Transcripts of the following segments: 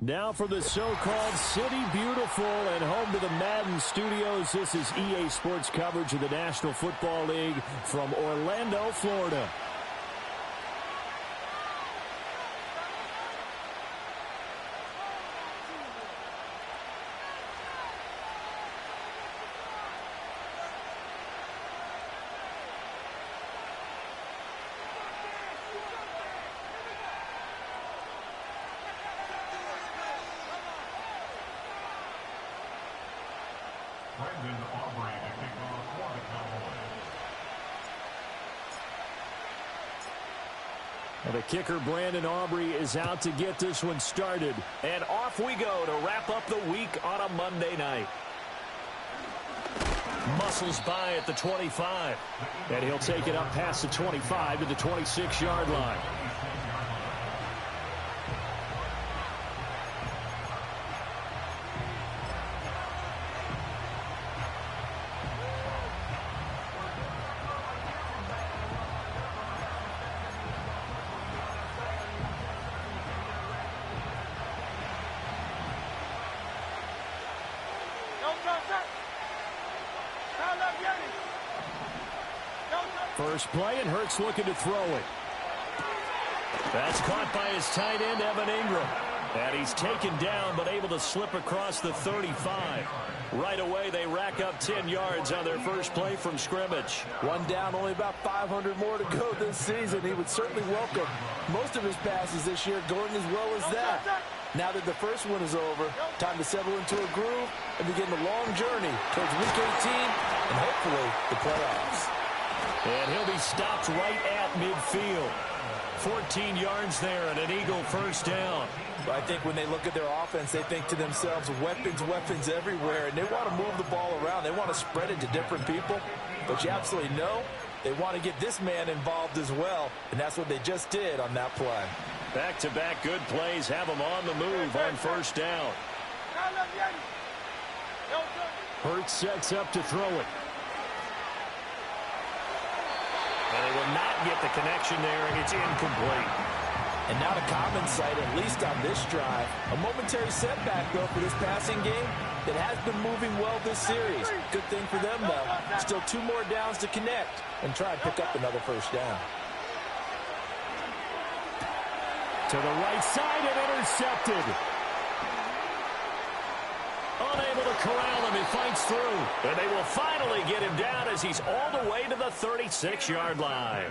Now for the so-called City Beautiful and home to the Madden studios. This is EA Sports coverage of the National Football League from Orlando, Florida. And the kicker, Brandon Aubrey, is out to get this one started. And off we go to wrap up the week on a Monday night. Muscles by at the 25. And he'll take it up past the 25 to the 26-yard line. First play, and Hurts looking to throw it. That's caught by his tight end, Evan Ingram. And he's taken down, but able to slip across the 35. Right away, they rack up 10 yards on their first play from scrimmage. One down, only about 500 more to go this season. He would certainly welcome most of his passes this year going as well as that. Now that the first one is over, time to settle into a groove and begin the long journey towards Week 18 and hopefully the playoffs. And he'll be stopped right at midfield. 14 yards there and an Eagle first down. But I think when they look at their offense, they think to themselves, weapons, weapons everywhere. And they want to move the ball around. They want to spread it to different people. But you absolutely know they want to get this man involved as well. And that's what they just did on that play. Back-to-back good plays have them on the move on first down. Hurts sets up to throw it. And they will not get the connection there, and it's incomplete. And not a common sight, at least on this drive. A momentary setback, though, for this passing game that has been moving well this series. Good thing for them, though. Still 2 more downs to connect and try and pick up another first down. To the right side and intercepted. Unable to corral him, he fights through. And they will finally get him down as he's all the way to the 36-yard line.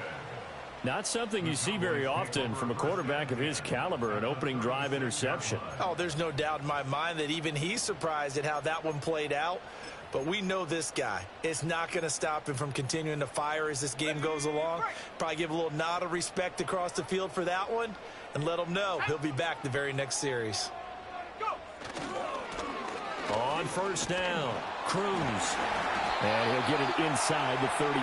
Not something you see very often from a quarterback of his caliber, an opening drive interception. Oh, there's no doubt in my mind that even he's surprised at how that one played out. But we know this guy. It's not going to stop him from continuing to fire as this game goes along. Probably give a little nod of respect across the field for that one and let him know he'll be back the very next series. On first down, Cruz. And he'll get it inside the 35.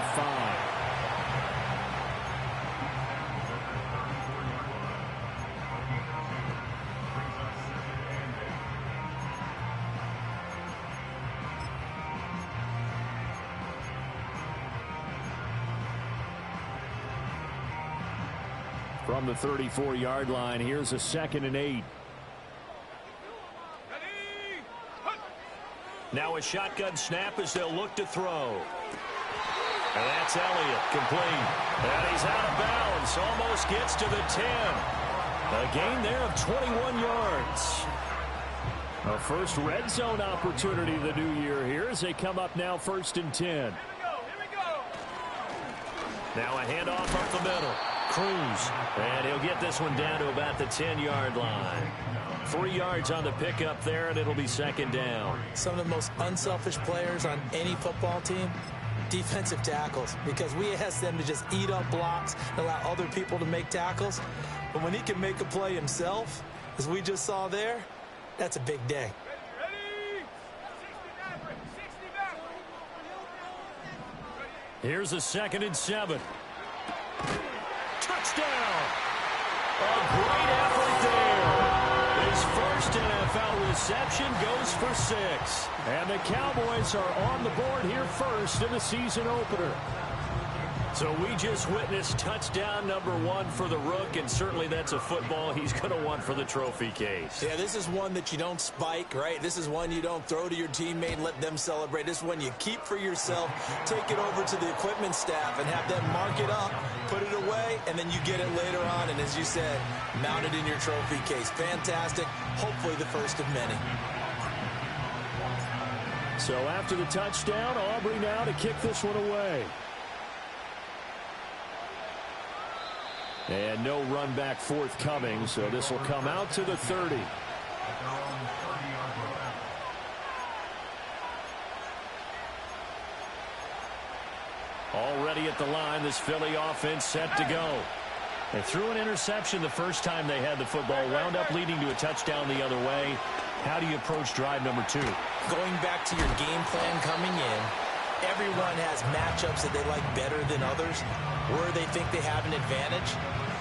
From the 34-yard line, here's a 2nd and 8. Now a shotgun snap as they'll look to throw. And that's Elliott, complete. And he's out of bounds, almost gets to the 10. A gain there of 21 yards. A first red zone opportunity the new year here as they come up now 1st and 10. Now a handoff up the middle. Cruz. And he'll get this one down to about the 10-yard line. 3 yards on the pickup there, and it'll be 2nd down. Some of the most unselfish players on any football team, defensive tackles, because we ask them to just eat up blocks, allow other people to make tackles. But when he can make a play himself, as we just saw there, that's a big day. Here's a 2nd and 7. Touchdown! A great effort there. His first NFL reception goes for 6. And the Cowboys are on the board here first in the season opener. So we just witnessed touchdown number 1 for the Rook, and certainly that's a football he's going to want for the trophy case. Yeah, this is one that you don't spike, right? This is one you don't throw to your teammate and let them celebrate. This is one you keep for yourself, take it over to the equipment staff and have them mark it up, put it away, and then you get it later on. And as you said, mount it in your trophy case. Fantastic. Hopefully the first of many. So after the touchdown, Aubrey now to kick this one away. And no run back forthcoming, so this will come out to the 30. Already at the line, this Philly offense set to go. They threw an interception the first time they had the football, wound up leading to a touchdown the other way. How do you approach drive number 2? Going back to your game plan coming in, everyone has matchups that they like better than others, where they think they have an advantage.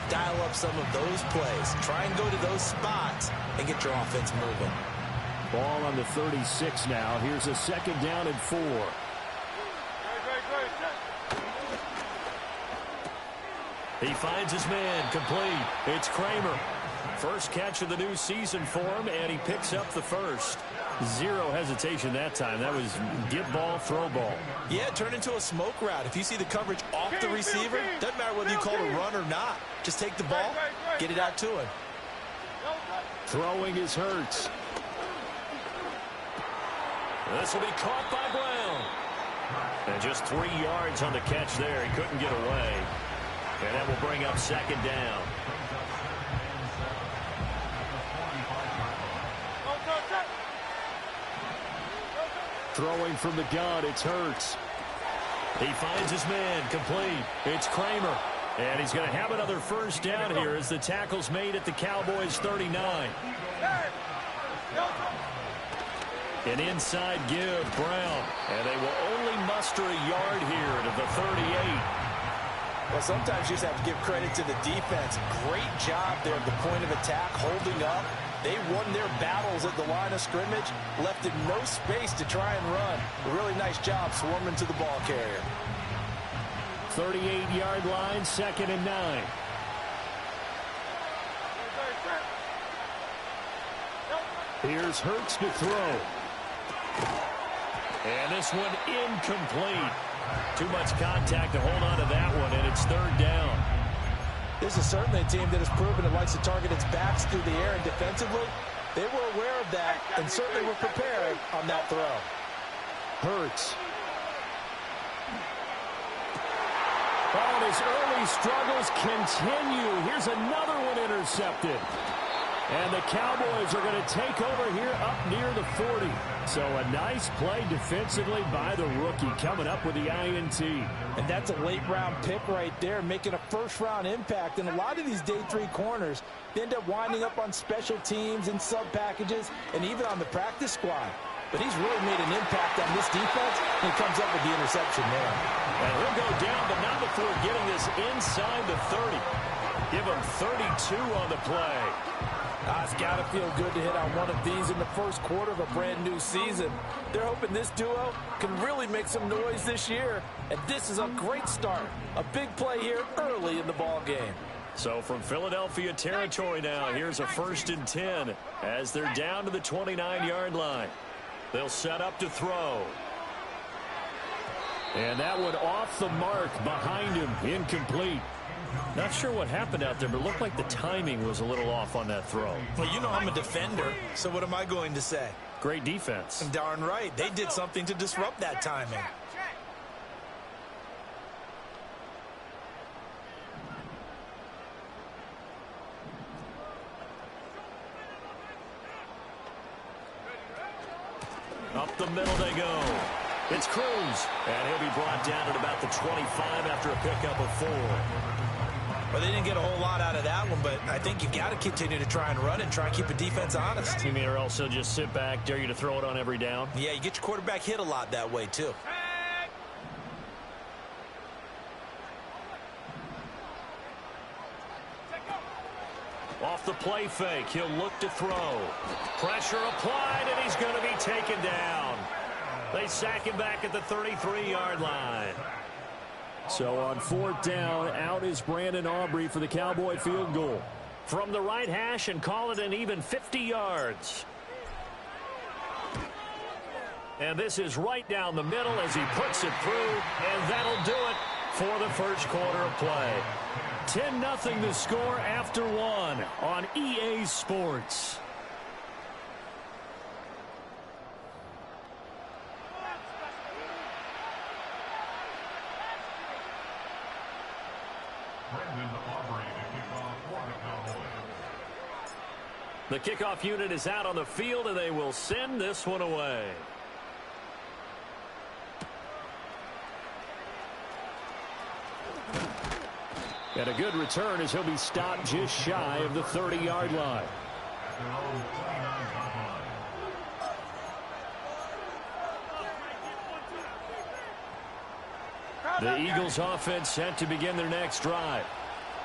Dial up some of those plays. Try and go to those spots and get your offense moving. Ball on the 36 now. Here's a second down and 4. He finds his man, complete. It's Kramer. First catch of the new season for him, and he picks up the first. Zero hesitation that time. That was get ball, throw ball. Yeah, turn into a smoke route. If you see the coverage off the receiver, doesn't matter whether you call it a run or not. Just take the ball, get it out to him. Throwing is Hurts. This will be caught by Brown. And just 3 yards on the catch there. He couldn't get away. And that will bring up second down. Throwing from the gun, it's Hurts. He finds his man, complete. It's Kramer. And he's going to have another first down here as the tackle's made at the Cowboys' 39. An inside give, Brown. And they will only muster a yard here to the 38. Well, sometimes you just have to give credit to the defense. Great job there at the point of attack, holding up. They won their battles at the line of scrimmage, left in no space to try and run. A really nice job swarming to the ball carrier. 38-yard line, 2nd and 9. Here's Hurts to throw. And this one incomplete. Too much contact to hold on to that one, and it's 3rd down. This is certainly a team that has proven it likes to target its backs through the air, and defensively, they were aware of that and certainly were prepared on that throw. Hurts. Oh, his early struggles continue. Here's another one intercepted. And the Cowboys are going to take over here up near the 40. So a nice play defensively by the rookie, coming up with the INT. And that's a late-round pick right there, making a first-round impact. And a lot of these day 3 corners end up winding up on special teams and sub-packages and even on the practice squad. But he's really made an impact on this defense, and he comes up with the interception there. And he'll go down, but not before getting this inside the 30. Give him 32 on the play. It's got to feel good to hit on one of these in the first quarter of a brand new season. They're hoping this duo can really make some noise this year. And this is a great start. A big play here early in the ball game. So from Philadelphia territory now, here's a 1st and 10 as they're down to the 29-yard line. They'll set up to throw. And that one off the mark behind him, incomplete. Not sure what happened out there, but it looked like the timing was a little off on that throw. Well, you know I'm a defender, so what am I going to say? Great defense. Darn right. They did something to disrupt that timing. Up the middle they go. It's Cruz. And he'll be brought down at about the 25 after a pickup of 4. Well, they didn't get a whole lot out of that one, but I think you've got to continue to try and run and try and keep the defense honest. You mean or else he'll just sit back, dare you to throw it on every down? Yeah, you get your quarterback hit a lot that way, too. Off the play fake, he'll look to throw. Pressure applied, and he's going to be taken down. They sack him back at the 33-yard line. So on 4th down, out is Brandon Aubrey for the Cowboy field goal. From the right hash and call it an even 50 yards. And this is right down the middle as he puts it through, and that'll do it for the first quarter of play. 10-0 the score after 1 on EA Sports. The kickoff unit is out on the field, and they will send this one away. And a good return as he'll be stopped just shy of the 30-yard line. The Eagles offense set to begin their next drive.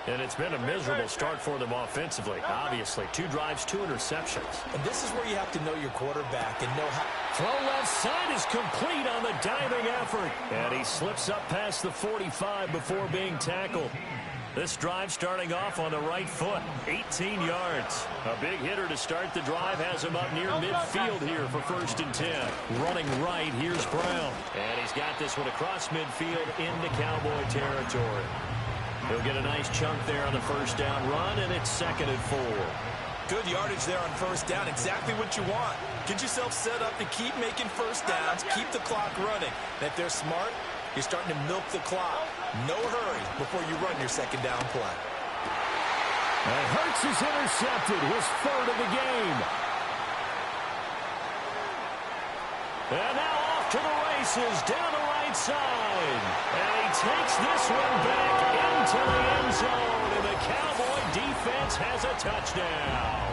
And it's been a miserable start for them offensively. Obviously, 2 drives, 2 interceptions. And this is where you have to know your quarterback and know how. Throw left side is complete on the diving effort. And he slips up past the 45 before being tackled. This drive starting off on the right foot, 18 yards. A big hitter to start the drive has him up near midfield here for 1st and 10. Running right, here's Brown. And he's got this one across midfield into Cowboy territory. He'll get a nice chunk there on the 1st down run, and it's 2nd and 4. Good yardage there on 1st down, exactly what you want. Get yourself set up to keep making 1st downs, keep the clock running. And if they're smart, you're starting to milk the clock. No hurry before you run your 2nd down play. And Hurts is intercepted, his 3rd of the game. And now off to the races, down the right side. And he takes this one back into the end zone, and the Cowboy defense has a touchdown.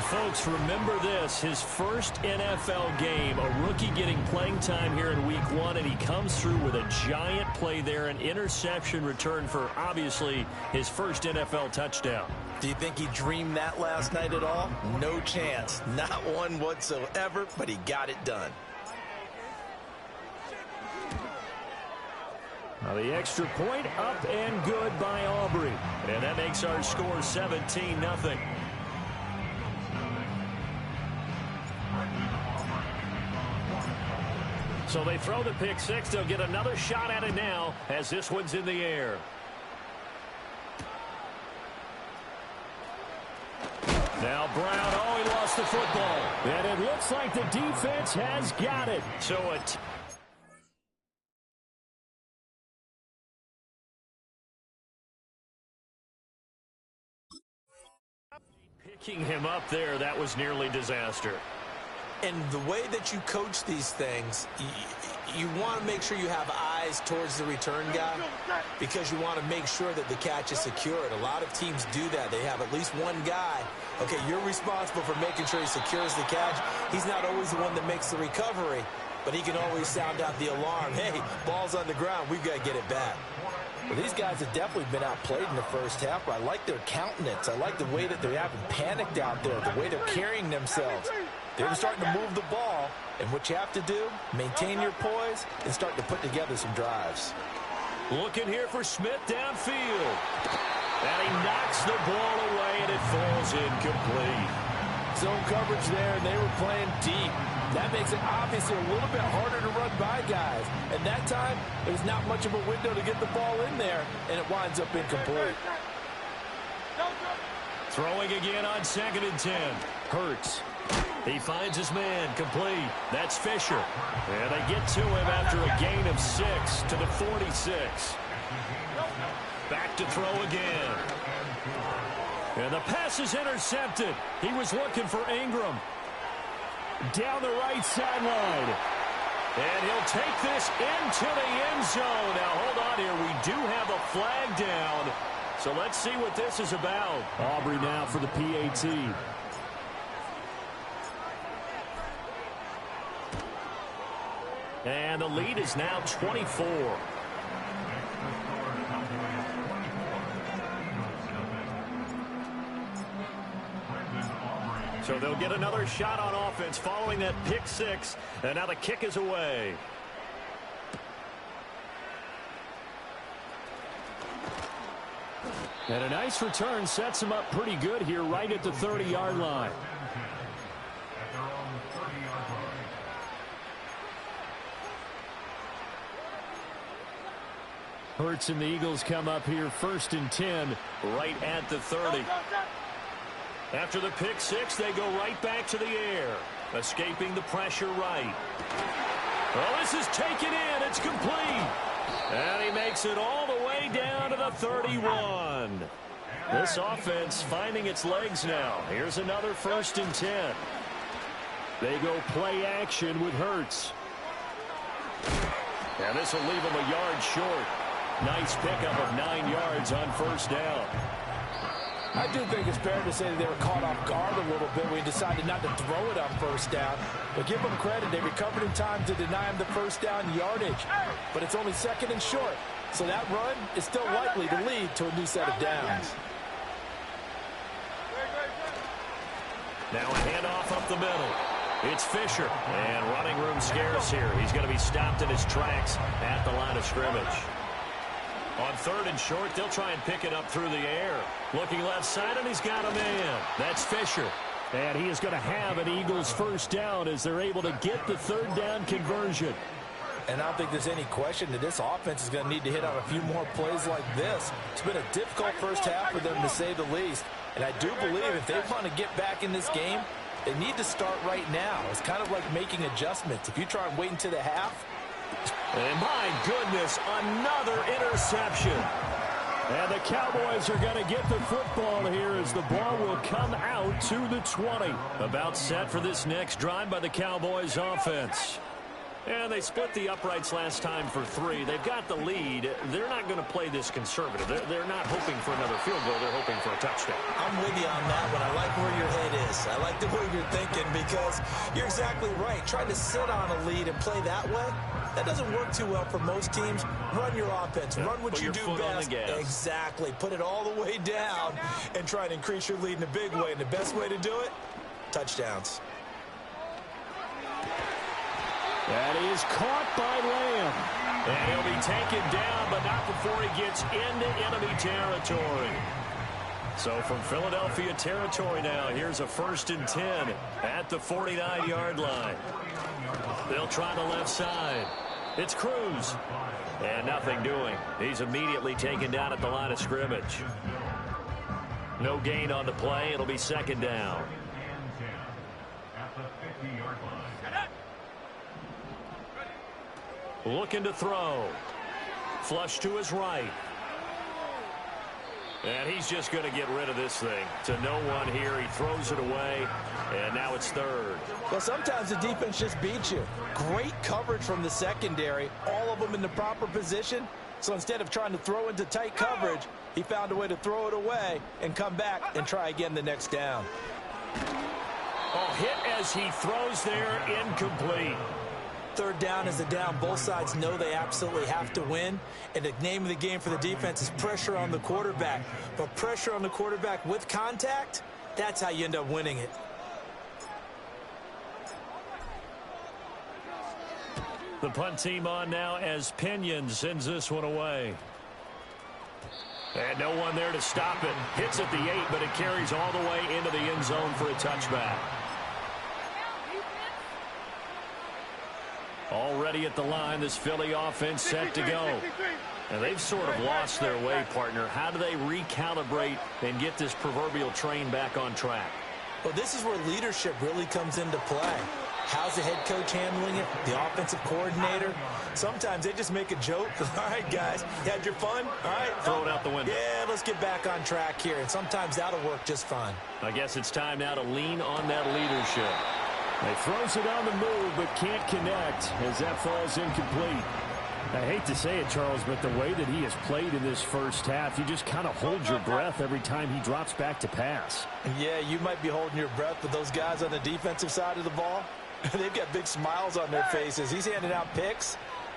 Folks, remember this, his first NFL game, a rookie getting playing time here in week 1, and he comes through with a giant play there, an interception return for, obviously, his first NFL touchdown. Do you think he dreamed that last night at all? No chance. Not one whatsoever, but he got it done. Now the extra point up and good by Aubrey. And that makes our score 17-0. So they throw the pick 6. They'll get another shot at it now as this one's in the air. Now Brown, oh, he lost the football. And it looks like the defense has got it. So picking him up there, that was nearly disaster. And the way that you coach these things, you want to make sure you have eyes towards the return guy because you want to make sure that the catch is secured. A lot of teams do that. They have at least one guy. Okay, you're responsible for making sure he secures the catch. He's not always the one that makes the recovery, but he can always sound out the alarm. Hey, ball's on the ground. We've got to get it back. Well, these guys have definitely been outplayed in the first half, but I like their countenance. I like the way that they haven't panicked out there, the way they're carrying themselves. They're starting to move the ball, and what you have to do, maintain your poise and start to put together some drives. Looking here for Smith downfield. And he knocks the ball away, and it falls incomplete. Zone coverage there, and they were playing deep. That makes it obviously a little bit harder to run by guys. And that time, it was not much of a window to get the ball in there, and it winds up incomplete. Throwing again on 2nd and 10. Hurts. He finds his man, complete. That's Fisher. And they get to him after a gain of 6 to the 46. Back to throw again. And the pass is intercepted. He was looking for Ingram. Down the right sideline. And he'll take this into the end zone. Now, hold on here. We do have a flag down. So let's see what this is about. Aubrey now for the PAT. And the lead is now 24. So they'll get another shot on offense following that pick 6. And now the kick is away. And a nice return sets him up pretty good here right at the 30-yard line. Hurts and the Eagles come up here 1st and 10 right at the 30. After the pick six, they go right back to the air, escaping the pressure right. Well, this is taken in. It's complete. And he makes it all the way down to the 31. This offense finding its legs now. Here's another 1st and 10. They go play action with Hurts. And this will leave him a yard short. Nice pickup of 9 yards on 1st down. I do think it's fair to say that they were caught off guard a little bit when he decided not to throw it on 1st down. But give them credit. They recovered in time to deny him the 1st down yardage. But it's only 2nd and short. So that run is still likely to lead to a new set of downs. Now a handoff up the middle. It's Fisher. And running room scarce here. He's going to be stopped in his tracks at the line of scrimmage. On 3rd and short, they'll try and pick it up through the air. Looking left side, and he's got a man. That's Fisher. And he is going to have an Eagles 1st down as they're able to get the 3rd down conversion. And I don't think there's any question that this offense is going to need to hit on a few more plays like this. It's been a difficult first half for them, to say the least. And I do believe if they want to get back in this game, they need to start right now. It's kind of like making adjustments. If you try and wait until the half. And my goodness, another interception. And the Cowboys are going to get the football here as the ball will come out to the 20. About set for this next drive by the Cowboys offense. And they split the uprights last time for 3. They've got the lead. They're not going to play this conservative. They're not hoping for another field goal. They're hoping for a touchdown. I'm with you on that one. I like where your head is. I like the way you're thinking because you're exactly right. Trying to sit on a lead and play that way, that doesn't work too well for most teams. Run your offense. Run what you do best. Exactly. Put it all the way down and try and increase your lead in a big way. And the best way to do it, touchdowns. That is caught by Lamb. And he'll be taken down, but not before he gets into enemy territory. So from Philadelphia territory now, here's a 1st and 10 at the 49-yard line. They'll try the left side. It's Cruz. And nothing doing. He's immediately taken down at the line of scrimmage. No gain on the play. It'll be 2nd down. Looking to throw. Flush to his right. And he's just going to get rid of this thing. To no one here. He throws it away. And now it's 3rd. Well, sometimes the defense just beats you. Great coverage from the secondary. All of them in the proper position. So instead of trying to throw into tight coverage, he found a way to throw it away and come back and try again the next down. Oh, hit as he throws there, incomplete. 3rd down is a down. Both sides know they absolutely have to win. And the name of the game for the defense is pressure on the quarterback. But pressure on the quarterback with contact, that's how you end up winning it. The punt team on now as Pinion sends this one away. And no one there to stop it. Hits at the 8, but it carries all the way into the end zone for a touchback. Already at the line, this Philly offense set to go. And they've sort of lost their way, partner. How do they recalibrate and get this proverbial train back on track? Well, this is where leadership really comes into play. How's the head coach handling it? The offensive coordinator? Sometimes they just make a joke. All right, guys, you had your fun? All right. Throw it out the window. Yeah, let's get back on track here. And sometimes that'll work just fine. I guess it's time now to lean on that leadership. He throws it on the move, but can't connect as that falls incomplete. I hate to say it, Charles, but the way that he has played in this first half, you just kind of hold your breath every time he drops back to pass. Yeah, you might be holding your breath, but those guys on the defensive side of the ball, they've got big smiles on their faces. He's handing out picks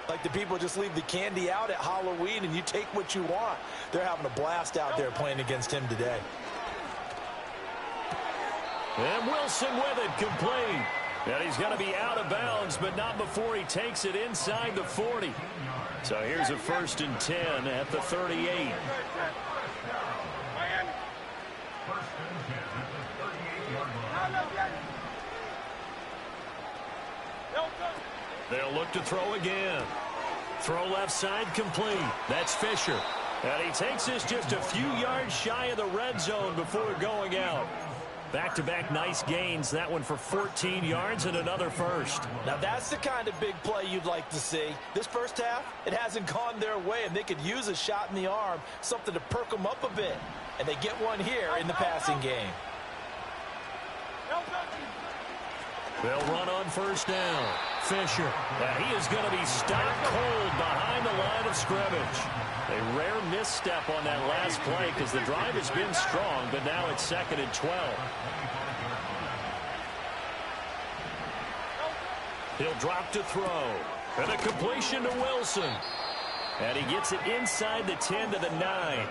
like the people just leave the candy out at Halloween and you take what you want. They're having a blast out there playing against him today. And Wilson with it, complete. And he's going to be out of bounds, but not before he takes it inside the 40. So here's a 1st and 10 at the 38. They'll look to throw again. Throw left side complete. That's Fisher. And he takes this just a few yards shy of the red zone before going out. Back-to-back nice gains. That one for 14 yards and another first. Now that's the kind of big play you'd like to see. This first half, it hasn't gone their way, and they could use a shot in the arm, something to perk them up a bit. And they get one here in the passing game. They'll run on first down. Fisher. And he is going to be stopped cold behind the line of scrimmage. A rare misstep on that last play because the drive has been strong, but now it's 2nd and 12. He'll drop to throw. And a completion to Wilson. And he gets it inside the 10 to the 9.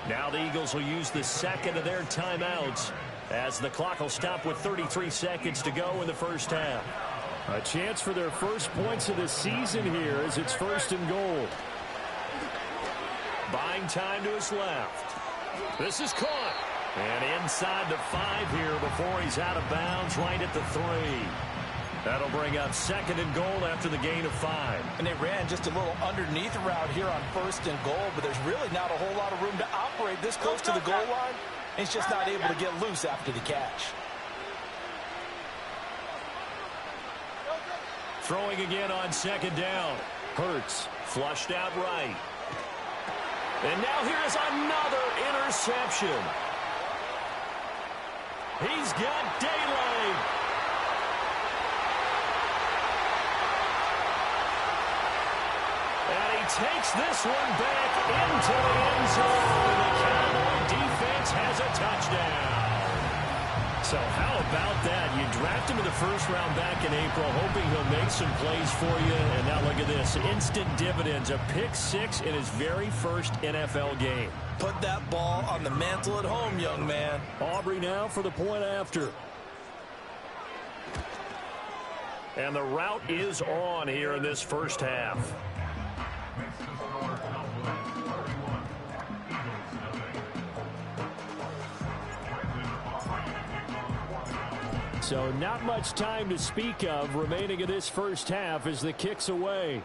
Now the Eagles will use the second of their timeouts as the clock will stop with 33 seconds to go in the first half. A chance for their first points of the season here as it's 1st and goal. Buying time to his left. This is caught. And inside the 5 here before he's out of bounds right at the 3. That'll bring up 2nd and goal after the gain of 5. And they ran just a little underneath route here on 1st and goal, but there's really not a whole lot of room to operate this close to the goal line. He's just not able to get loose after the catch. Throwing again on 2nd down. Hurts flushed out right. And now here's another interception. He's got daylight. And he takes this one back into the end zone. The Cowboy defense has a touchdown. So how about that? You draft him in the first round back in April, hoping he'll make some plays for you. And now look at this. Instant dividends. A pick 6 in his very first NFL game. Put that ball on the mantle at home, young man. Aubrey now for the point after. And the route is on here in this first half. So not much time to speak of remaining in this first half as the kick's away.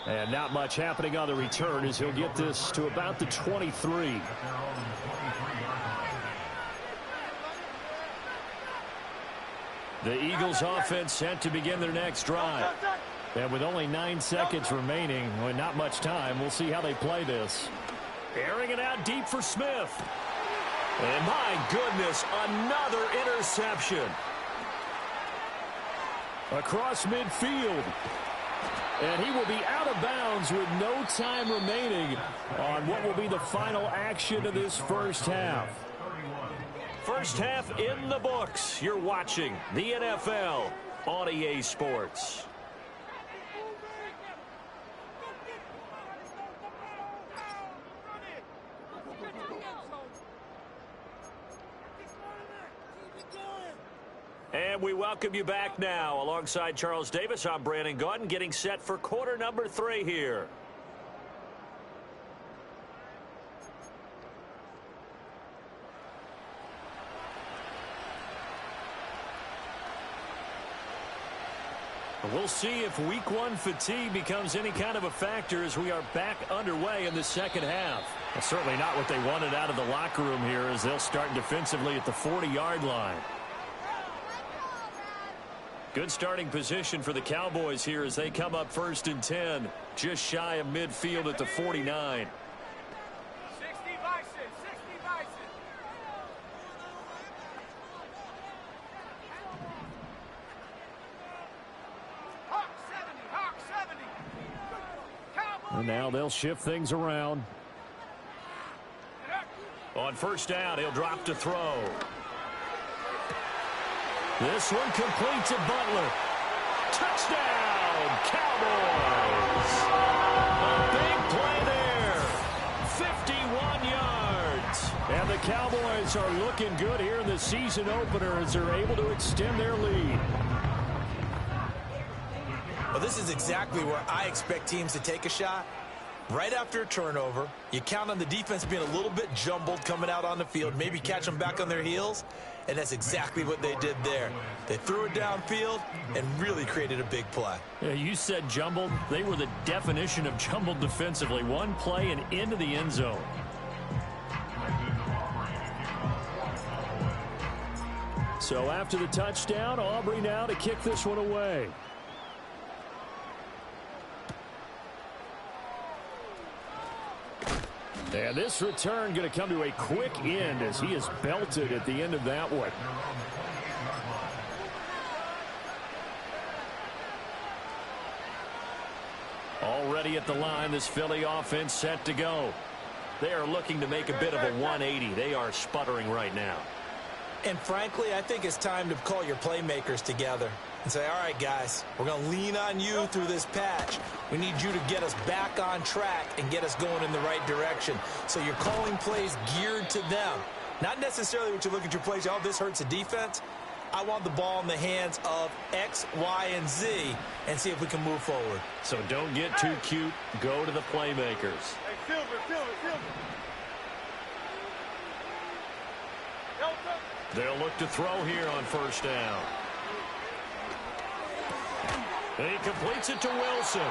And not much happening on the return as he'll get this to about the 23. The Eagles offense set to begin their next drive. And with only 9 seconds remaining, well, not much time, we'll see how they play this. Airing it out deep for Smith. And my goodness, another interception. Across midfield. And he will be out of bounds with no time remaining on what will be the final action of this first half. First half in the books. You're watching the NFL on EA Sports. And we welcome you back now. Alongside Charles Davis, I'm Brandon Gaudin, getting set for quarter number 3 here. We'll see if week 1 fatigue becomes any kind of a factor as we are back underway in the second half. Well, certainly not what they wanted out of the locker room here as they'll start defensively at the 40-yard line. Good starting position for the Cowboys here as they come up 1st and 10, just shy of midfield at the 49. 60 Bison, 60 Bison. Hawk 70, Hawk 70. Cowboys. And now they'll shift things around. On first down, he'll drop to throw. This one complete to Butler. Touchdown, Cowboys. A big play there. 51 yards. And the Cowboys are looking good here in the season opener as they're able to extend their lead. Well, this is exactly where I expect teams to take a shot. Right after a turnover, you count on the defense being a little bit jumbled coming out on the field, maybe catch them back on their heels, and that's exactly what they did there. They threw it downfield and really created a big play. Yeah, you said jumbled. They were the definition of jumbled defensively. One play and into the end zone. So after the touchdown, Aubrey now to kick this one away. And this return going to come to a quick end as he is belted at the end of that one. Already at the line, this Philly offense set to go. They are looking to make a bit of a 180. They are sputtering right now. And frankly, I think it's time to call your playmakers together and say, all right, guys, we're going to lean on you through this patch. We need you to get us back on track and get us going in the right direction. So you're calling plays geared to them. Not necessarily what you look at your plays, oh, this hurts the defense. I want the ball in the hands of X, Y, and Z and see if we can move forward. So don't get too cute. Go to the playmakers. Hey, Silver. They'll look to throw here on first down. And he completes it to Wilson.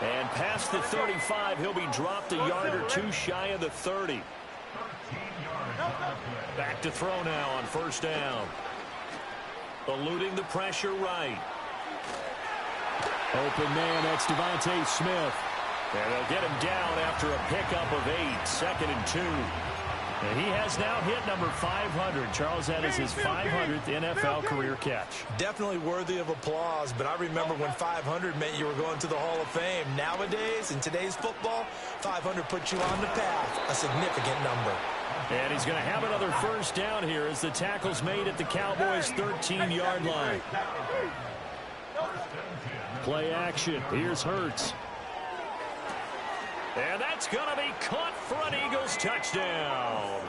And past the 35, he'll be dropped a yard or two shy of the 30. Back to throw now on first down. Eluding the pressure right. Open man, that's Devontae Smith. And they'll get him down after a pickup of 8, 2nd and 2. And he has now hit number 500. Charles, that is his 500th NFL career catch. Definitely worthy of applause, but I remember when 500 meant you were going to the Hall of Fame. Nowadays, in today's football, 500 puts you on the path, a significant number. And he's going to have another first down here as the tackle's made at the Cowboys' 13-yard line. Play action. Here's Hurts. And that's going to be caught for an Eagles touchdown.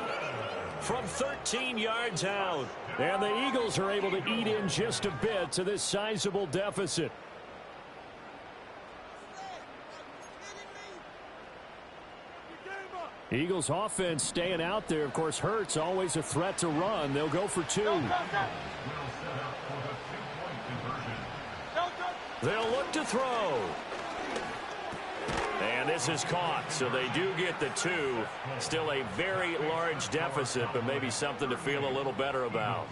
From 13 yards out. And the Eagles are able to eat in just a bit to this sizable deficit. Eagles offense staying out there. Of course, Hurts always a threat to run. They'll go for 2. They'll look to throw. And this is caught, so they do get the 2. Still a very large deficit, but maybe something to feel a little better about.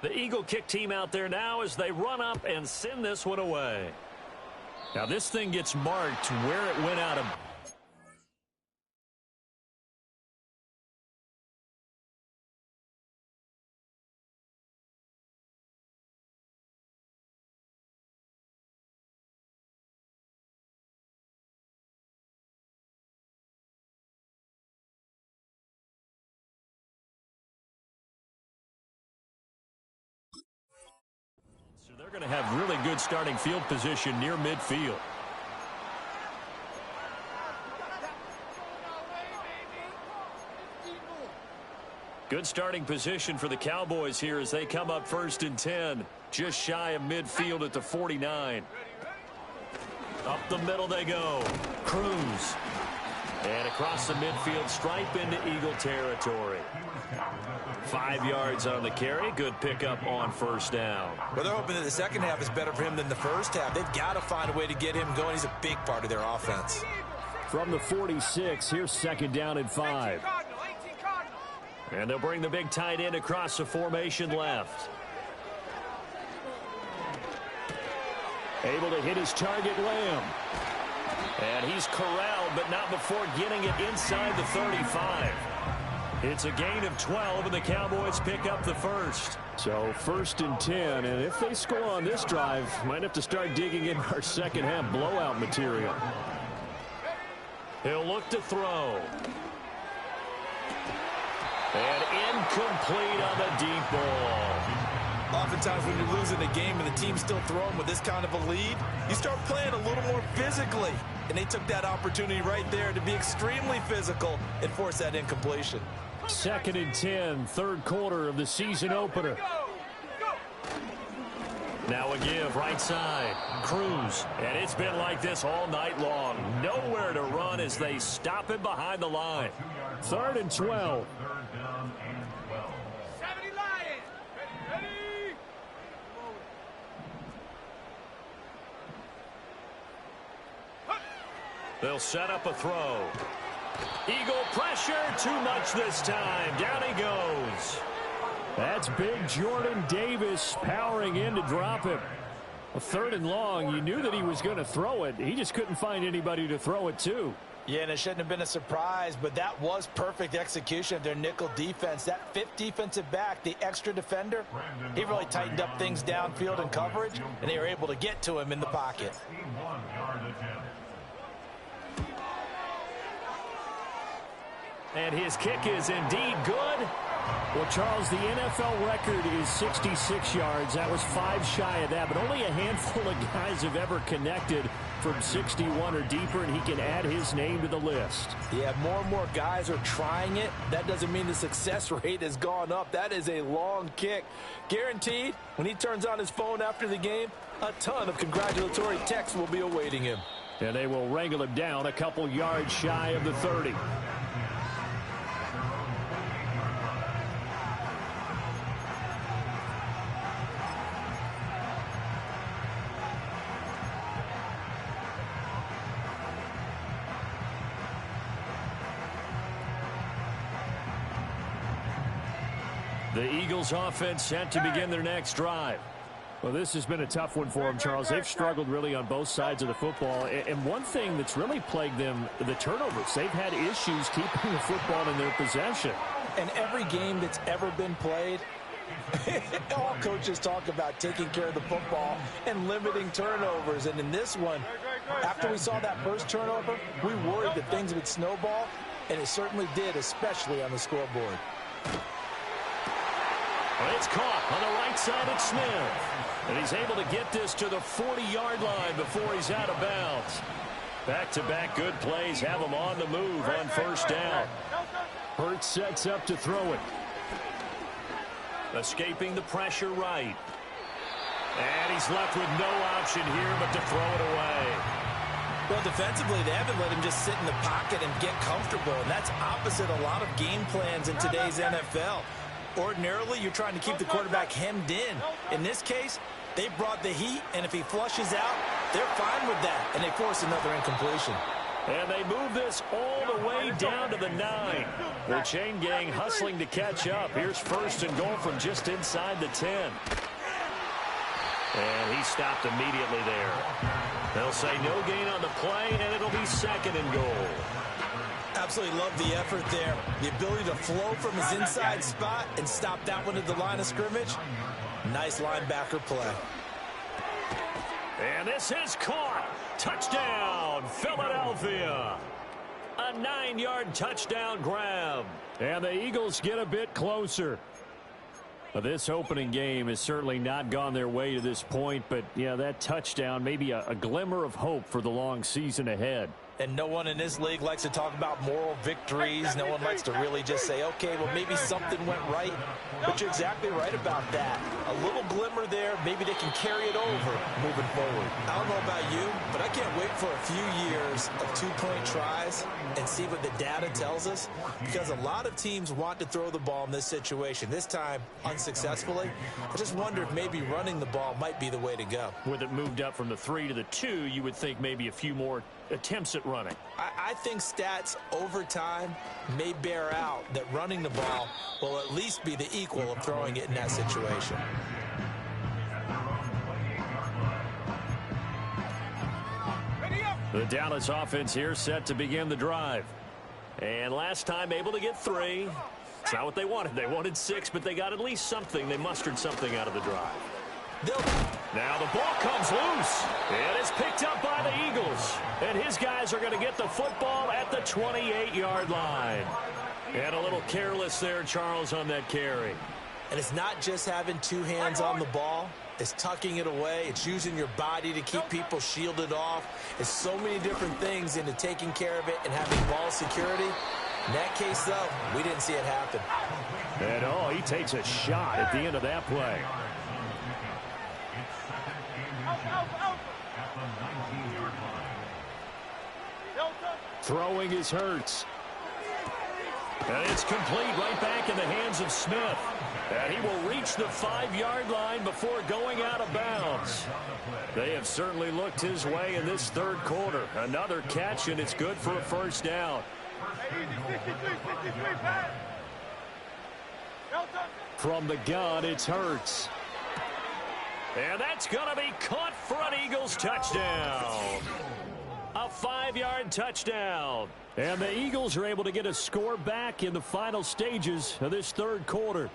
The Eagle kick team out there now as they run up and send this one away. Now this thing gets marked where it went out of. They're going to have really good starting field position near midfield. Good starting position for the Cowboys here as they come up 1st and 10. Just shy of midfield at the 49. Up the middle they go. Cruz. And across the midfield stripe into Eagle territory. 5 yards on the carry. Good pickup on first down. Well, they're hoping that the second half is better for him than the first half. They've got to find a way to get him going. He's a big part of their offense. From the 46, here's 2nd down and 5. And they'll bring the big tight end across the formation left. Able to hit his target, Lamb. And he's corralled, but not before getting it inside the 35. It's a gain of 12, and the Cowboys pick up the first. So 1st and 10, and if they score on this drive, might have to start digging in our second half blowout material. He'll look to throw. And incomplete on the deep ball. Oftentimes when you're losing a game and the team's still throwing with this kind of a lead, you start playing a little more physically. And they took that opportunity right there to be extremely physical and force that incompletion. 2nd and 10, 3rd quarter of the season opener. Now a give right side. Cruz. And it's been like this all night long. Nowhere to run as they stop him behind the line. 3rd and 12. They'll set up a throw. Eagle pressure. Too much this time. Down he goes. That's big Jordan Davis powering in to drop him. A 3rd and long. You knew that he was going to throw it. He just couldn't find anybody to throw it to. Yeah, and it shouldn't have been a surprise, but that was perfect execution of their nickel defense. That 5th defensive back, the extra defender, he really tightened up things downfield in coverage, and they were able to get to him in the pocket. And his kick is indeed good. Well, Charles, the NFL record is 66 yards. That was 5 shy of that, but only a handful of guys have ever connected from 61 or deeper, and he can add his name to the list. Yeah, more and more guys are trying it. That doesn't mean the success rate has gone up. That is a long kick. Guaranteed, when he turns on his phone after the game, a ton of congratulatory texts will be awaiting him. And they will wrangle him down a couple yards shy of the 30. The Eagles offense set to begin their next drive. Well, this has been a tough one for them, Charles. They've struggled really on both sides of the football. And one thing that's really plagued them, the turnovers. They've had issues keeping the football in their possession. And every game that's ever been played, all coaches talk about taking care of the football and limiting turnovers. And in this one, after we saw that first turnover, we worried that things would snowball, and it certainly did, especially on the scoreboard. It's caught on the right side at Smith. And he's able to get this to the 40-yard line before he's out of bounds. Back-to-back good plays have him on the move on 1st down. Hurts sets up to throw it. Escaping the pressure right. And he's left with no option here but to throw it away. Well, defensively, they haven't let him just sit in the pocket and get comfortable. And that's opposite a lot of game plans in today's NFL. Ordinarily, you're trying to keep the quarterback hemmed in. In this case, they brought the heat, and if he flushes out, they're fine with that, and they force another incompletion. And they move this all the way down to the 9. The chain gang hustling to catch up. Here's 1st and goal from just inside the 10. And he stopped immediately there. They'll say no gain on the play, and it'll be 2nd and goal. Absolutely love the effort there. The ability to flow from his inside spot and stop that one at the line of scrimmage. Nice linebacker play. And this is caught. Touchdown, Philadelphia. A 9-yard touchdown grab. And the Eagles get a bit closer. Well, this opening game has certainly not gone their way to this point, but yeah, that touchdown, maybe a glimmer of hope for the long season ahead. And no one in this league likes to talk about moral victories. No one likes to really just say, okay, well, maybe something went right. But you're exactly right about that. A little glimmer there. Maybe they can carry it over moving forward. I don't know about you, but I can't wait for a few years of 2-point tries and see what the data tells us. Because a lot of teams want to throw the ball in this situation. This time, unsuccessfully. I just wonder if maybe running the ball might be the way to go. With it moved up from the 3 to the 2, you would think maybe a few more attempts at running. I think stats over time may bear out that running the ball will at least be the equal of throwing it in that situation. The Dallas offense here set to begin the drive. And last time able to get 3. It's not what they wanted. They wanted 6, but they got at least something. They mustered something out of the drive. Now the ball comes loose. It is picked up by the Eagles. And his guys are going to get the football at the 28-yard line. And a little careless there, Charles, on that carry. And it's not just having 2 hands on the ball. It's tucking it away. It's using your body to keep people shielded off. It's so many different things into taking care of it and having ball security. In that case, though, we didn't see it happen. And, oh, he takes a shot at the end of that play. Throwing is Hurts. And it's complete right back in the hands of Smith. And he will reach the 5-yard line before going out of bounds. They have certainly looked his way in this third quarter. Another catch, and it's good for a first down. From the gun, it's Hurts. And that's going to be caught for an Eagles touchdown. A 5-yard touchdown. And the Eagles are able to get a score back in the final stages of this third quarter.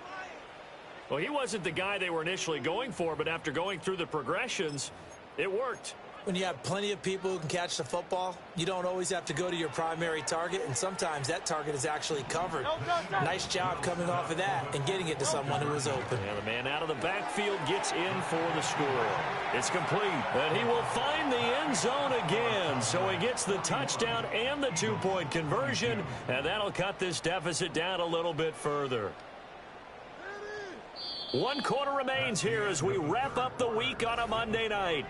Well, he wasn't the guy they were initially going for, but after going through the progressions, it worked. When you have plenty of people who can catch the football, you don't always have to go to your primary target, and sometimes that target is actually covered. Nice job coming off of that and getting it to someone who was open. And the man out of the backfield gets in for the score. It's complete, and he will find the end zone again. So he gets the touchdown and the 2-point conversion, and that'll cut this deficit down a little bit further. 1 quarter remains here as we wrap up the week on a Monday night.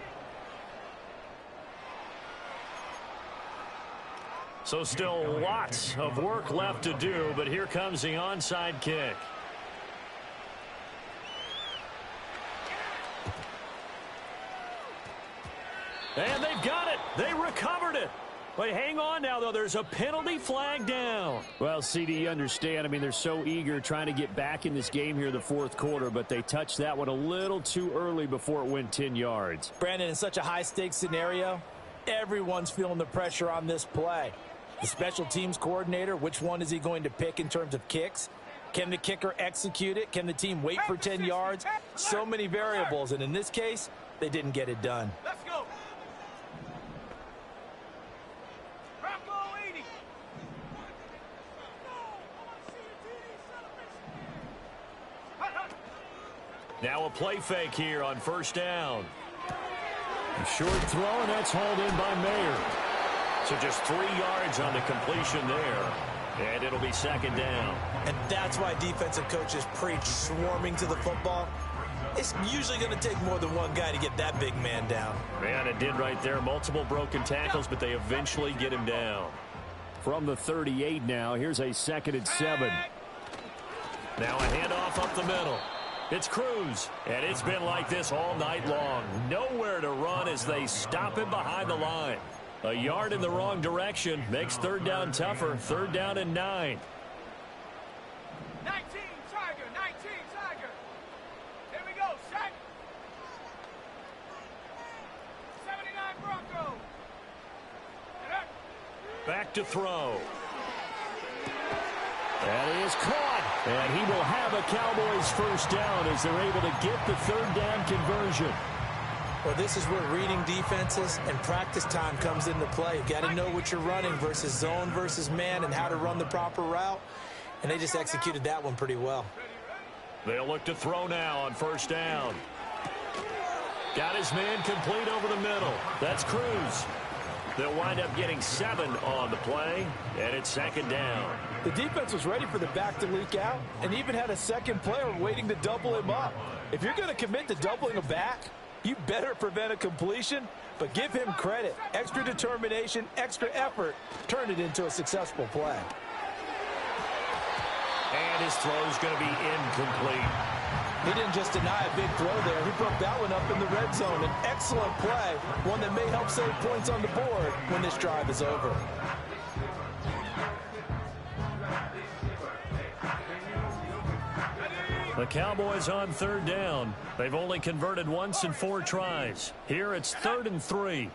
So still lots of work left to do, but here comes the onside kick. And they've got it. They recovered it. But hang on now, though. There's a penalty flag down. Well, CD, you understand. I mean, they're so eager trying to get back in this game here in the fourth quarter, but they touched that one a little too early before it went 10 yards. Brandon, in such a high-stakes scenario, everyone's feeling the pressure on this play. The special teams coordinator, which one is he going to pick in terms of kicks? Can the kicker execute it? Can the team wait for 10 yards? So many variables, and in this case, they didn't get it done. Let's go. Bravo 80. Now a play fake here on first down. A short throw, and that's hauled in by Mayer. So just 3 yards on the completion there. And it'll be second down. And that's why defensive coaches preach swarming to the football. It's usually going to take more than one guy to get that big man down. Man, it did right there. Multiple broken tackles, but they eventually get him down. From the 38 now, here's a 2nd and 7. Now a handoff up the middle. It's Cruz, and it's been like this all night long. Nowhere to run as they stop him behind the line. A yard in the wrong direction makes third down tougher. 3rd down and 9. 19 Tiger, 19 Tiger. Here we go, set. 79 Bronco. Back to throw. That is caught, and he will have a Cowboys first down as they're able to get the 3rd down conversion. Well, this is where reading defenses and practice time comes into play. You've got to know what you're running versus zone versus man and how to run the proper route. And they just executed that one pretty well. They'll look to throw now on first down. Got his man complete over the middle. That's Cruz. They'll wind up getting 7 on the play, and it's 2nd down. The defense was ready for the back to leak out and even had a second player waiting to double him up. If you're going to commit to doubling a back, you better prevent a completion, but give him credit. Extra determination, extra effort, turn it into a successful play. And his throw's going to be incomplete. He didn't just deny a big throw there. He broke that one up in the red zone. An excellent play, one that may help save points on the board when this drive is over. The Cowboys on 3rd down. They've only converted once in 4 tries. Here it's 3rd and 3.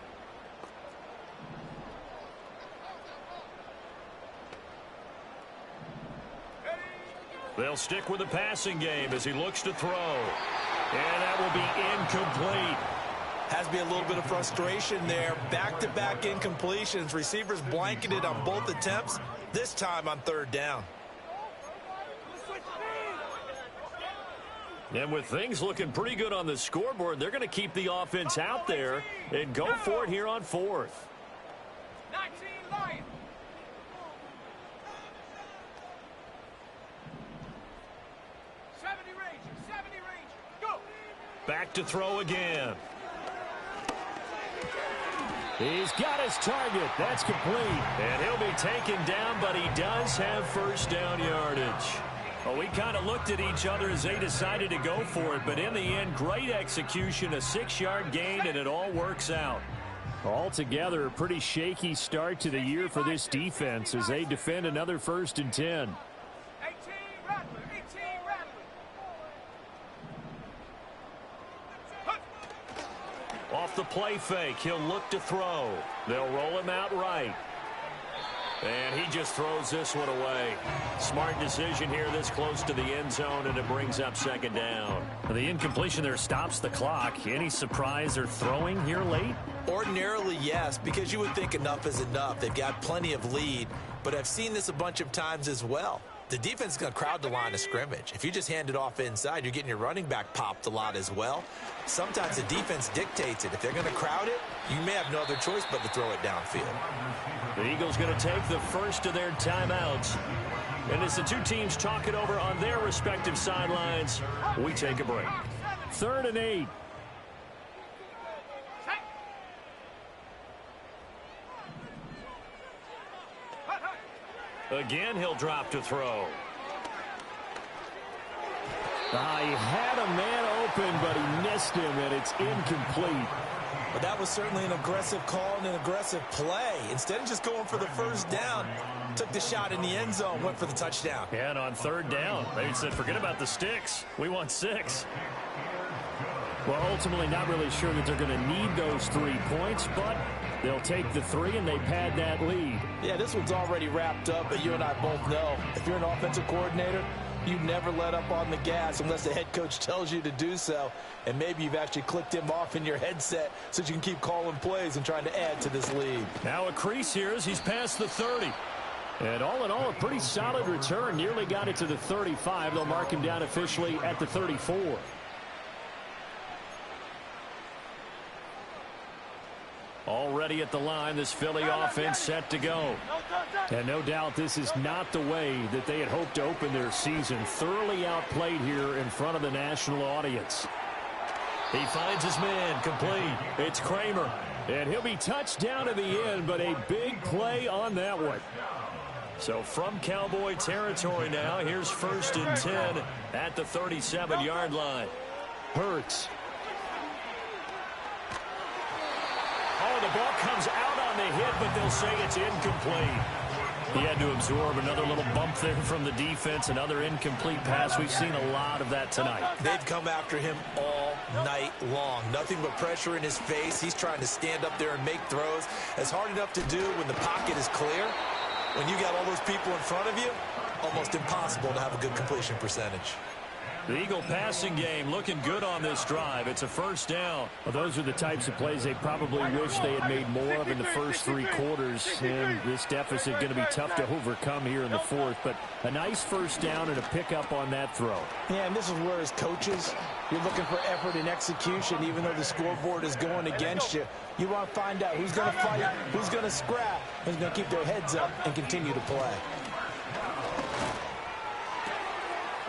They'll stick with the passing game as he looks to throw. And that will be incomplete. Has to be a little bit of frustration there. Back-to-back incompletions. Receivers blanketed on both attempts, this time on 3rd down. And with things looking pretty good on the scoreboard, they're going to keep the offense out there and go for it here on 4th. 19 Lions. Go. Back to throw again. He's got his target. That's complete. And he'll be taken down, but he does have first down yardage. Well, we kind of looked at each other as they decided to go for it, but in the end, great execution, a 6-yard gain, and it all works out. Altogether, a pretty shaky start to the year for this defense as they defend another 1st and 10. 18 Rattler, 18 Rattler. Off the play fake, he'll look to throw. They'll roll him out right. And he just throws this one away. Smart decision here this close to the end zone, and it brings up 2nd down. The incompletion there stops the clock. Any surprise they're throwing here late? Ordinarily, yes, because you would think enough is enough. They've got plenty of lead, but I've seen this a bunch of times as well. The defense is going to crowd the line of scrimmage. If you just hand it off inside, you're getting your running back popped a lot as well. Sometimes the defense dictates it. If they're going to crowd it, you may have no other choice but to throw it downfield. The Eagles going to take the first of their timeouts. And as the two teams talk it over on their respective sidelines, we take a break. 3rd and 8. Again, he'll drop to throw. He had a man open, but he missed him, and it's incomplete. But that was certainly an aggressive call and an aggressive play. Instead of just going for the first down, took the shot in the end zone, went for the touchdown. Yeah, and on 3rd down, they said, forget about the sticks. We want 6. Well, ultimately not really sure that they're going to need those 3 points, but they'll take the 3 and they pad that lead. Yeah, this one's already wrapped up, but you and I both know if you're an offensive coordinator, you never let up on the gas unless the head coach tells you to do so. And maybe you've actually clicked him off in your headset so that you can keep calling plays and trying to add to this lead. Now a crease here as he's past the 30. And all in all, a pretty solid return. Nearly got it to the 35. They'll mark him down officially at the 34. Already at the line, this Philly offense set to go. And no doubt this is not the way that they had hoped to open their season. Thoroughly outplayed here in front of the national audience. He finds his man, complete. It's Kramer. And he'll be touched down to the end, but a big play on that one. So from Cowboy territory now, here's 1st and 10 at the 37-yard line. Hurts. Oh, the ball comes out on the hit, but they'll say it's incomplete. He had to absorb another little bump there from the defense, another incomplete pass. We've seen a lot of that tonight. They've come after him all night long. Nothing but pressure in his face. He's trying to stand up there and make throws. It's hard enough to do when the pocket is clear. When you got all those people in front of you, almost impossible to have a good completion percentage. The Eagle passing game looking good on this drive. It's a 1st down. Well, those are the types of plays they probably wish they had made more of in the first 3 quarters. And this deficit going to be tough to overcome here in the 4th. But a nice 1st down and a pickup on that throw. Yeah, and this is where as coaches, you're looking for effort and execution, even though the scoreboard is going against you. You want to find out who's going to fight, who's going to scrap, who's going to keep their heads up and continue to play.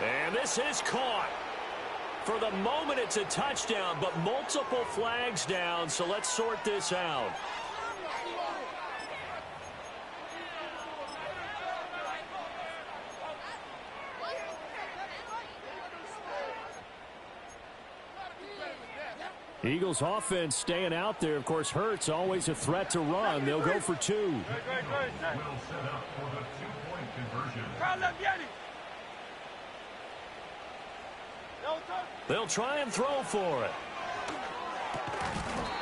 And this is caught. For the moment, it's a touchdown, but multiple flags down, so let's sort this out. Eagles offense staying out there. Of course, Hurts always a threat to run. They'll go for 2. They'll try and throw for it.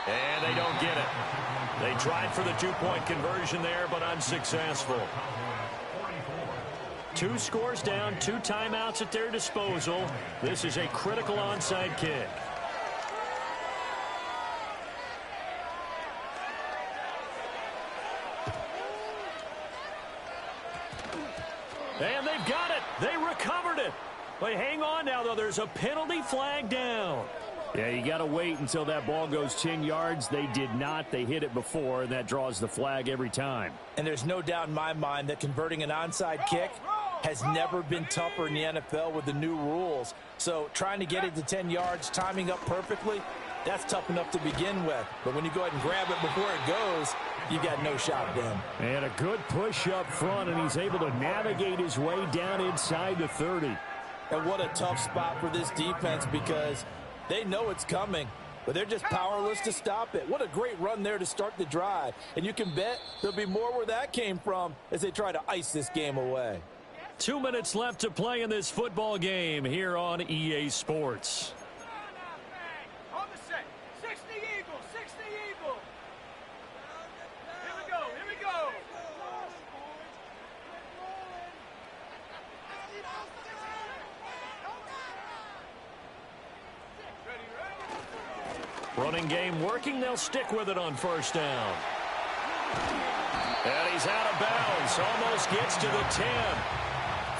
And they don't get it. They tried for the 2-point conversion there, but unsuccessful. 2 scores down, 2 timeouts at their disposal. This is a critical onside kick. And they've got it. They recovered it. But hang on now, though. There's a penalty flag down. Yeah, you got to wait until that ball goes 10 yards. They did not. They hit it before, and that draws the flag every time. And there's no doubt in my mind that converting an onside kick has never been tougher in the NFL with the new rules. So trying to get it to 10 yards, timing up perfectly, That's tough enough to begin with. But when you go ahead and grab it before it goes, you've got no shot then. And a good push up front, and he's able to navigate his way down inside the 30. And what a tough spot for this defense because they know it's coming, but they're just powerless to stop it. What a great run there to start the drive. And you can bet there'll be more where that came from as they try to ice this game away. 2 minutes left to play in this football game here on EA Sports. On the set. 60 Eagles. 60 Eagles. Here we go. Here we go. Running game working. They'll stick with it on first down. And he's out of bounds. Almost gets to the 10.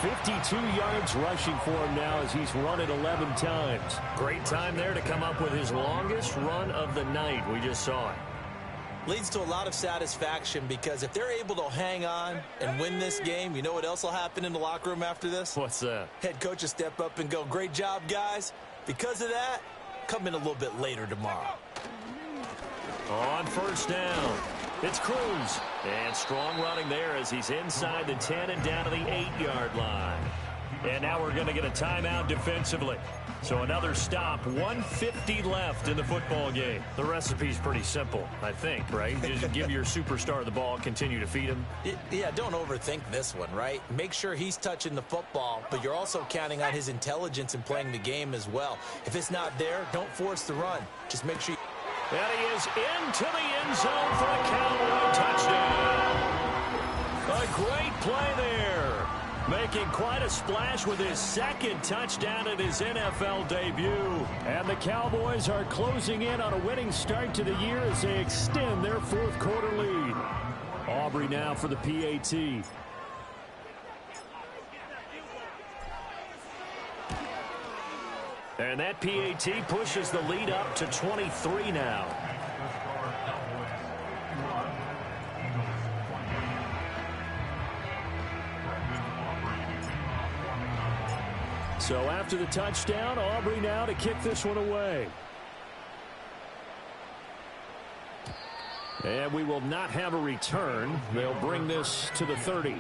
52 yards rushing for him now as he's run it 11 times. Great time there to come up with his longest run of the night. We just saw it. Leads to a lot of satisfaction because if they're able to hang on and win this game, you know what else will happen in the locker room after this? What's that? Head coach will step up and go, great job, guys. Because of that, come in a little bit later tomorrow. On first down, it's Cruz. And strong running there as he's inside the 10 and down to the 8-yard line. And now we're going to get a timeout defensively. So another stop, 1:50 left in the football game. The recipe's pretty simple, I think, right? Just give your superstar the ball, continue to feed him. Yeah, don't overthink this one, right? Make sure he's touching the football, but you're also counting on his intelligence in playing the game as well. If it's not there, don't force the run. Just make sure you... And he is into the end zone for a Cowboy touchdown. A great play there. Making quite a splash with his second touchdown in his NFL debut. And the Cowboys are closing in on a winning start to the year as they extend their fourth quarter lead. Aubrey now for the PAT. And that PAT pushes the lead up to 23 now. So after the touchdown, Aubrey now to kick this one away. And we will not have a return. They'll bring this to the 30.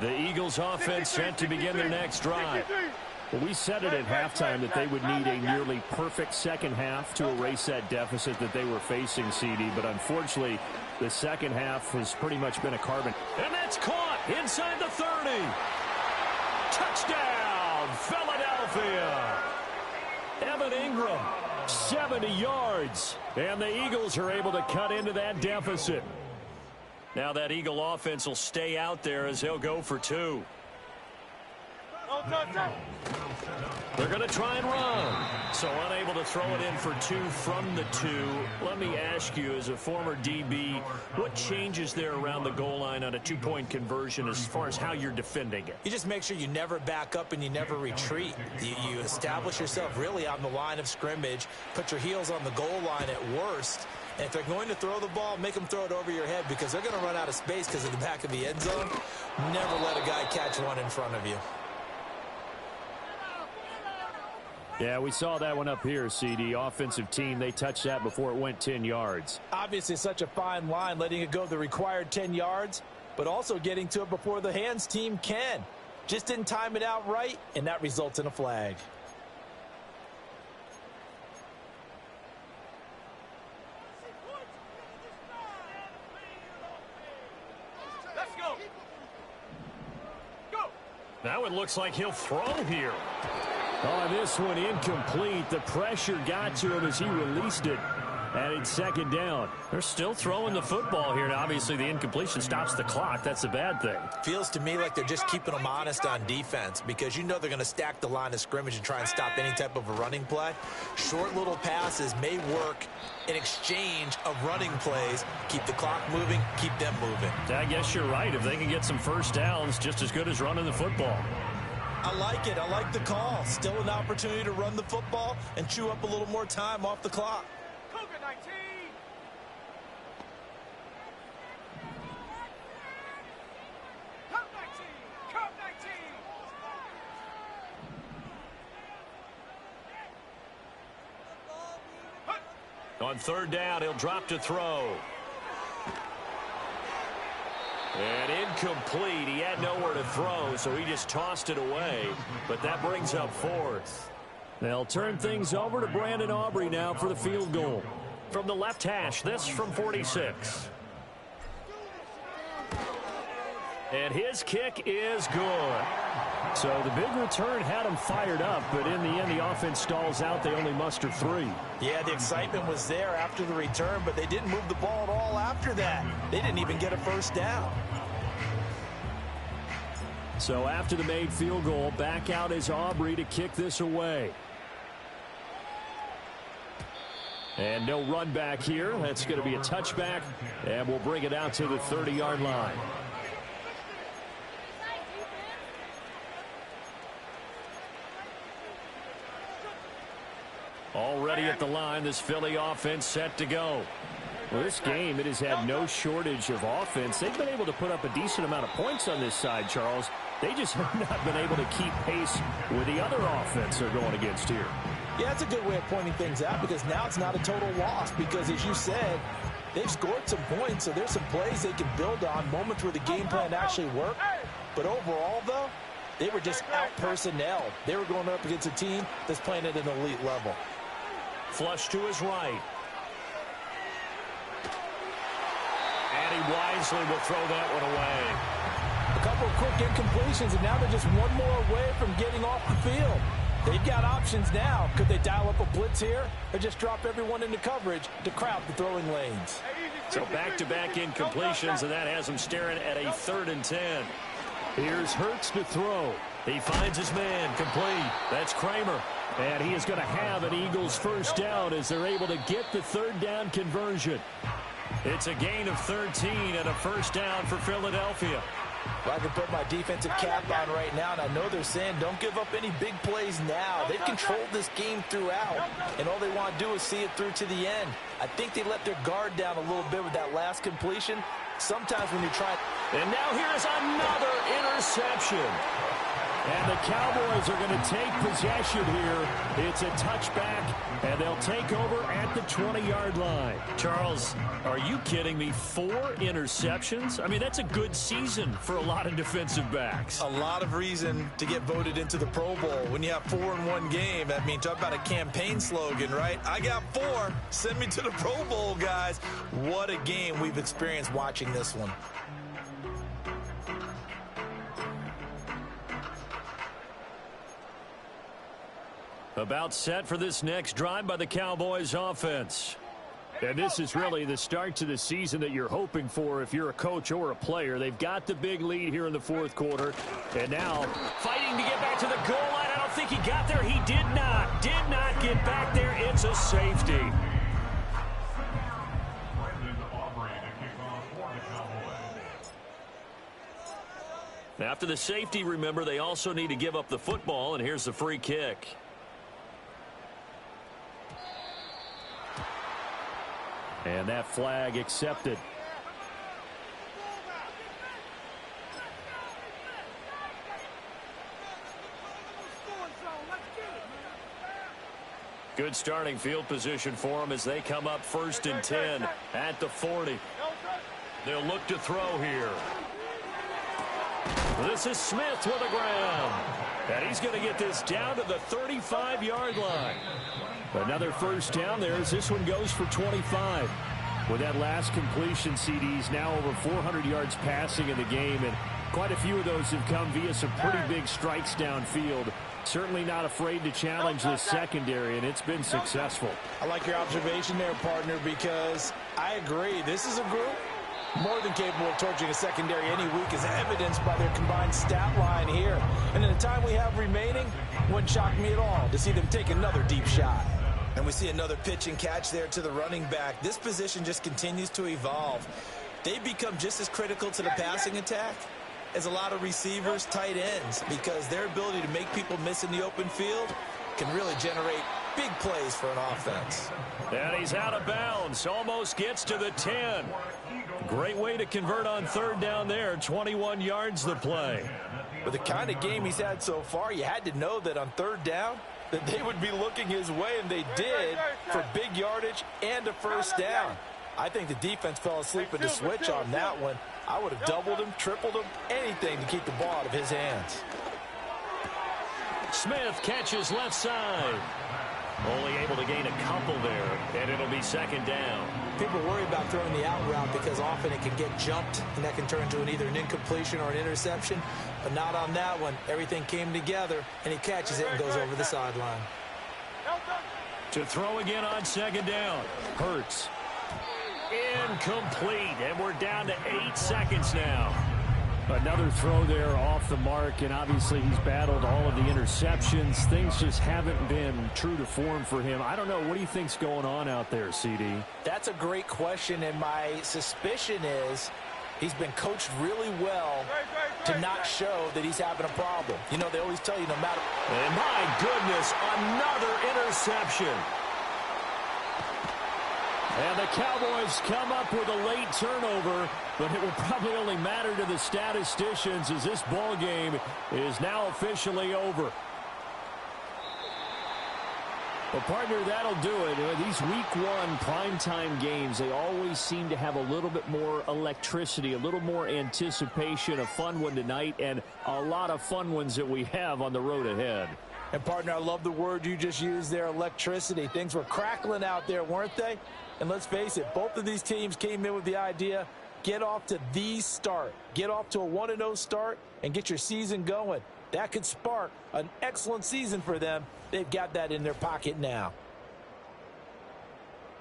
The Eagles offense set to begin their next drive. Well, we said it at halftime that they would need a nearly perfect second half to erase that deficit that they were facing, CD. But unfortunately, the second half has pretty much been a carbon. And that's caught inside the 30. Touchdown, Philadelphia. Evan Ingram, 70 yards. And the Eagles are able to cut into that deficit. Now that Eagle offense will stay out there as he'll go for 2. They're going to try and run. So unable to throw it in for 2 from the 2. Let me ask you, as a former DB, what changes there around the goal line on a 2-point conversion as far as how you're defending it? You just make sure you never back up and you never retreat. You establish yourself really on the line of scrimmage, put your heels on the goal line at worst. And if they're going to throw the ball, make them throw it over your head because they're going to run out of space because of the back of the end zone. Never let a guy catch one in front of you. Yeah, we saw that one up here, CD. Offensive team, they touched that before it went 10 yards. Obviously such a fine line, letting it go the required 10 yards, but also getting to it before the hands team can. Just didn't time it out right, and that results in a flag. Let's go. Go. Now it looks like he'll throw here. Oh, this one incomplete. The pressure got to him as he released it. And it's second down. They're still throwing the football here. And obviously, the incompletion stops the clock. That's a bad thing. Feels to me like they're just keeping them honest on defense because you know they're going to stack the line of scrimmage and try and stop any type of a running play. Short little passes may work in exchange of running plays. Keep the clock moving, keep them moving. I guess you're right. If they can get some first downs, just as good as running the football. I like it. I like the call. Still an opportunity to run the football and chew up a little more time off the clock. Cougar 19. Cup 19. Cup 19. On third down, he'll drop to throw. And incomplete. He had nowhere to throw, so he just tossed it away. But that brings up fourth. They'll turn things over to Brandon Aubrey now for the field goal. From the left hash, this from 46. And his kick is good. So the big return had him fired up, but in the end, the offense stalls out. They only muster 3. Yeah, the excitement was there after the return, but they didn't move the ball at all after that. They didn't even get a first down. So after the made field goal, back out is Aubrey to kick this away. And no run back here. That's going to be a touchback, and we'll bring it out to the 30-yard line. Already at the line, this Philly offense set to go. Well, this game, it has had no shortage of offense. They've been able to put up a decent amount of points on this side, Charles. They just have not been able to keep pace with the other offense they're going against here. Yeah, that's a good way of pointing things out, because now it's not a total loss, because as you said, they've scored some points, so there's some plays they can build on, moments where the game plan actually worked. But overall, though, they were just out-personnel. They were going up against a team that's playing at an elite level. Flush to his right. And he wisely will throw that one away. A couple of quick incompletions, and now they're just one more away from getting off the field. They've got options now. Could they dial up a blitz here or just drop everyone into coverage to crowd the throwing lanes? So back-to-back incompletions, and that has him staring at a 3rd and 10. Here's Hurts to throw. He finds his man, complete. That's Kramer. And he is going to have an Eagles first down as they're able to get the 3rd down conversion. It's a gain of 13 and a first down for Philadelphia. Well, I can put my defensive cap on right now, and I know they're saying don't give up any big plays now. They've controlled this game throughout, and all they want to do is see it through to the end. I think they let their guard down a little bit with that last completion. Sometimes when you try... And now here's another interception. And the Cowboys are going to take possession here. It's a touchback, and they'll take over at the 20-yard line. Charles, are you kidding me? 4 interceptions? I mean, that's a good season for a lot of defensive backs. A lot of reason to get voted into the Pro Bowl. When you have 4 in one game, that means talk about a campaign slogan, right? I got 4. Send me to the Pro Bowl, guys. What a game we've experienced watching this one. About set for this next drive by the Cowboys offense. And this is really the start to the season that you're hoping for if you're a coach or a player. They've got the big lead here in the 4th quarter. And now fighting to get back to the goal line. I don't think he got there. He did not. Did not get back there. It's a safety. After the safety, remember, they also need to give up the football, and here's the free kick. And that flag accepted. Good starting field position for them as they come up 1st and 10 at the 40. They'll look to throw here. This is Smith with the ground. And he's going to get this down to the 35-yard line. Another first down there as this one goes for 25. With that last completion, CD's now over 400 yards passing in the game, and quite a few of those have come via some pretty big strikes downfield. Certainly not afraid to challenge the secondary, and it's been successful. I like your observation there, partner, because I agree. This is a group more than capable of torching a secondary any week, as evidenced by their combined stat line here. And in the time we have remaining, wouldn't shock me at all to see them take another deep shot. And we see another pitch and catch there to the running back. This position just continues to evolve. They've become just as critical to the passing attack as a lot of receivers, tight ends, because their ability to make people miss in the open field can really generate big plays for an offense. And he's out of bounds. Almost gets to the 10. Great way to convert on 3rd down there. 21 yards the play. With the kind of game he's had so far, you had to know that on 3rd down, that they would be looking his way, and they did, for big yardage and a first down. I think the defense fell asleep at the switch on that one. I would have doubled him, tripled him, anything to keep the ball out of his hands. Smith catches left side. Only able to gain a couple there, and it'll be second down. People worry about throwing the out route because often it can get jumped, and that can turn into either an incompletion or an interception. But not on that one. Everything came together, and he catches it and goes over the sideline. To throw again on second down. Hurts. Incomplete, and we're down to 8 seconds now. Another throw there off the mark, and obviously he's battled all of the interceptions. Things just haven't been true to form for him. I don't know. What do you think's going on out there, CD? That's a great question, and my suspicion is he's been coached really well to not show that he's having a problem. You know, they always tell you no matter. And my goodness, another interception. And the Cowboys come up with a late turnover, but it will probably only matter to the statisticians as this ball game is now officially over. Well, partner, that'll do it. These week one primetime games, they always seem to have a little bit more electricity, a little more anticipation. A fun one tonight, and a lot of fun ones that we have on the road ahead. And, partner, I love the word you just used there, electricity. Things were crackling out there, weren't they? And let's face it, both of these teams came in with the idea, get off to the start. Get off to a 1-0 start and get your season going. That could spark an excellent season for them. They've got that in their pocket now.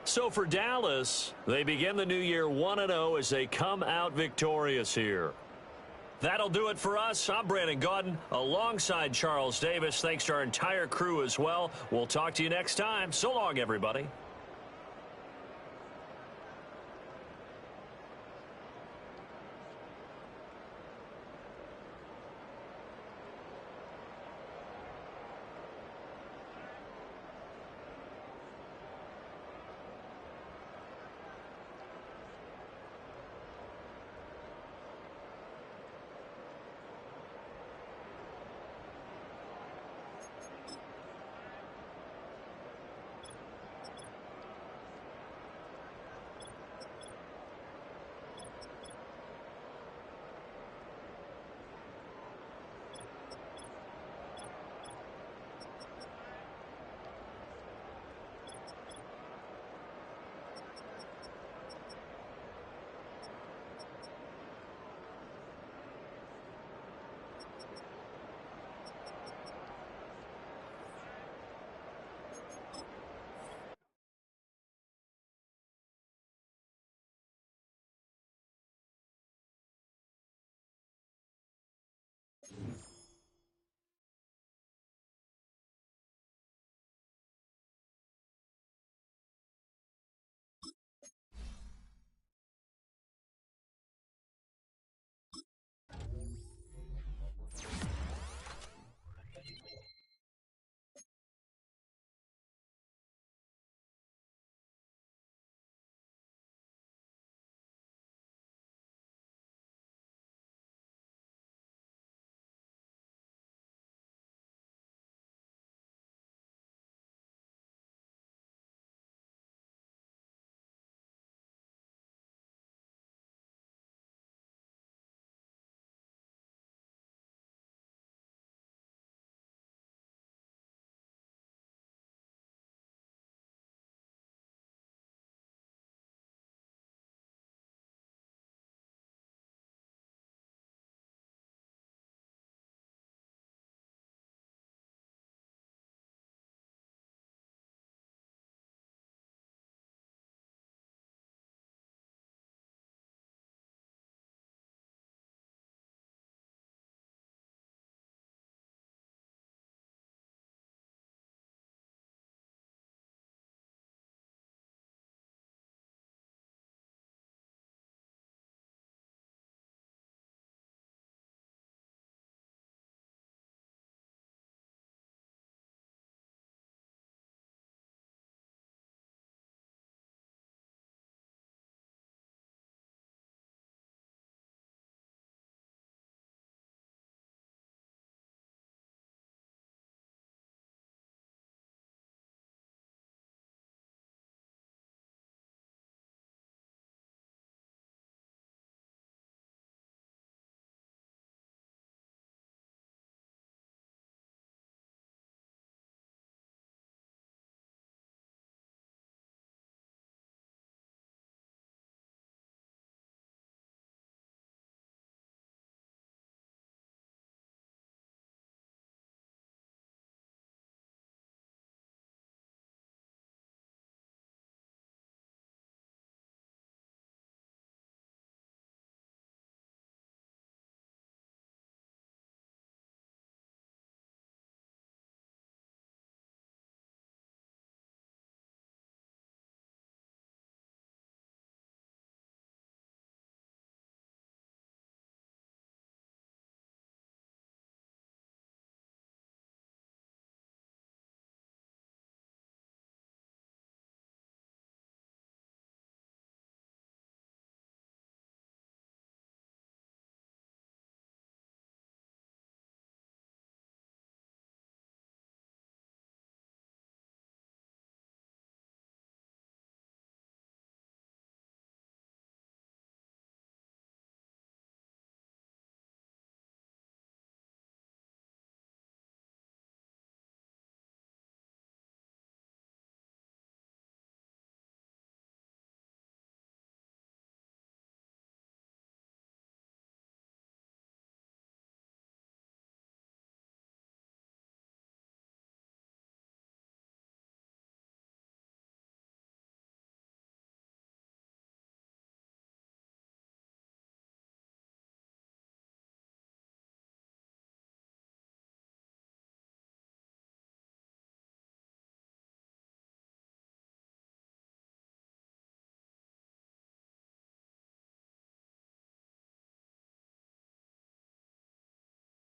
So for Dallas, they begin the new year 1-0 as they come out victorious here. That'll do it for us. I'm Brandon Gaudin alongside Charles Davis. Thanks to our entire crew as well. We'll talk to you next time. So long, everybody.